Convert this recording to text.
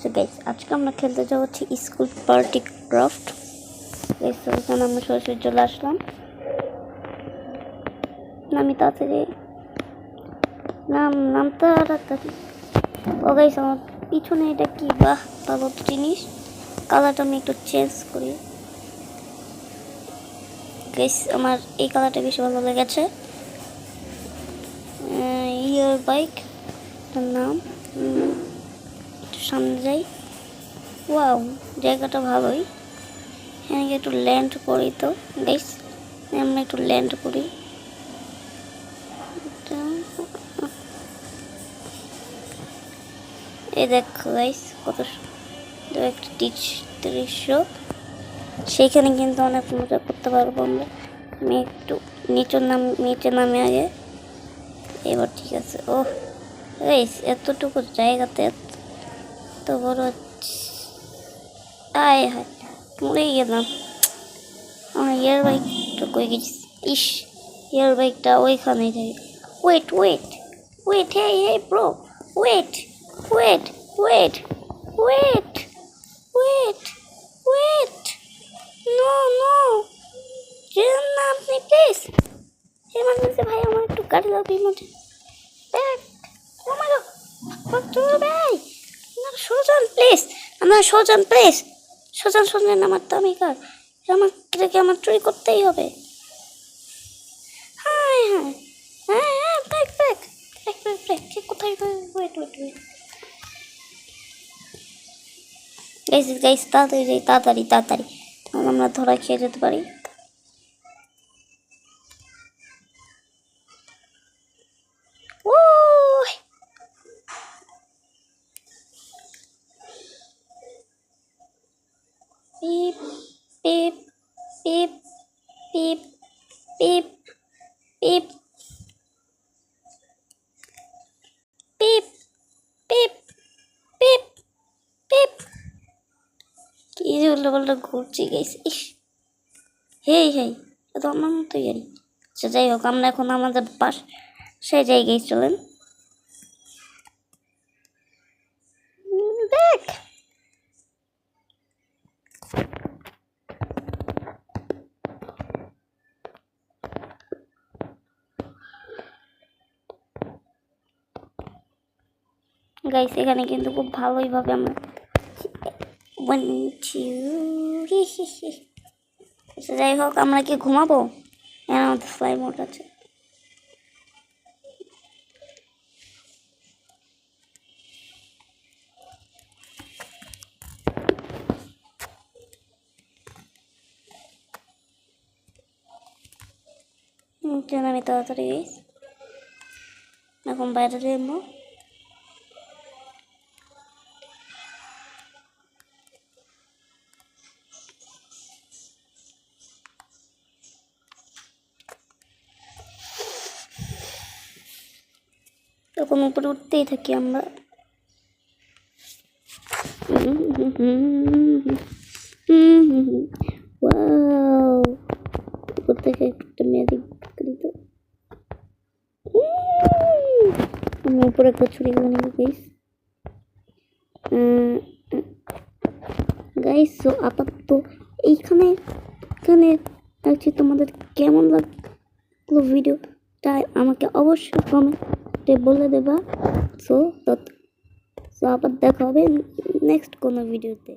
তো গাইস আজকে আমরা খেলতে যাব হচ্ছে স্কুল পার্টি ক্রাফট। গাইস এখানে আমরা সরাসরি চলে আসলাম। আমি তাড়াতাড়ি নাম তাড়াতাড়ি। ও গাইস আমার পিছনে এটা কি, বাহ ভালো জিনিস। কালারটা আমি একটু চেঞ্জ করি। গাইস আমার এই কালারটা বেশি ভালো লেগেছে। ইয়ার বাইক নাম, সামনে যাই। ওয়াও জায়গাটা ভালোই। হ্যাঁ একটু ল্যান্ড করি তো গাইস, আমরা একটু ল্যান্ড করি। এই দেখো গাইস কত একটা দৃশ্য, সেইখানে কিন্তু অনেক মজা করতে পারবো আমরা। আমি একটু নিচে নামে আগে। এবার ঠিক আছে। ও গাইস এতটুকু জায়গাতে এত বড়, আয় হায় মরে গেলাম। আমার এয়ার বাইকটা কই গেছি? ইস এয়ার বাইকটা ওইখানেই থাকে। Wait wait wait, hey hey bro, wait wait wait wait wait wait, no no যেন না আপনি প্লিজ। এমার্জেন্সি ভাই, আমার একটু গাড়ি দাও বিমোটে ব্যাগ। ও মাই গড তুমি ভাই, আপনারা সোজান প্লিজ, আপনারা সোজান প্লিজ, সোজান আমার দামি কার। আমার চুরি করতেই হবে। হাই হাই হ্যাঁ হ্যাঁ bag bag bag bag bag ঠিক কোথায়? Wait wait wait guys guys তাড়াতাড়ি যাই, তাড়াতাড়ি তাড়াতাড়ি, আমরা ধরা খেয়ে যেতে পারি। Beep, beep, beep, beep, beep, beep, beep, beep, beep, beep. কি যে উল্টোপাল্টা ঘুরছি গাইস। ইস হেই হেই, তো আমার মতোই গাড়ি। আচ্ছা যাই হোক, আমরা এখন আমাদের সেই জায়গায় চলেন। দেখ গাইস এখানে কিন্তু খুব ভালোই ভাবে আমরা যাই হোক, আমরা কি ঘুমাবো? আমাদের ফ্লাই মোড আছে। আমি তাড়াতাড়ি গাইস এখন বাইরে যাবো। তখন উপরে উঠতেই থাকি আমরা। উপর থেকে একটা ম্যাজিক দিত। আমি উপরে একটা ছুরি করে নেব গাইস। গাইস তো আপাতত এইখানে রাখছি। তোমাদের কেমন লাগলো ভিডিওটা আমাকে অবশ্যই কমেন্টে বলে দেবা। সো আবার দেখা হবে নেক্সট কোনো ভিডিওতে।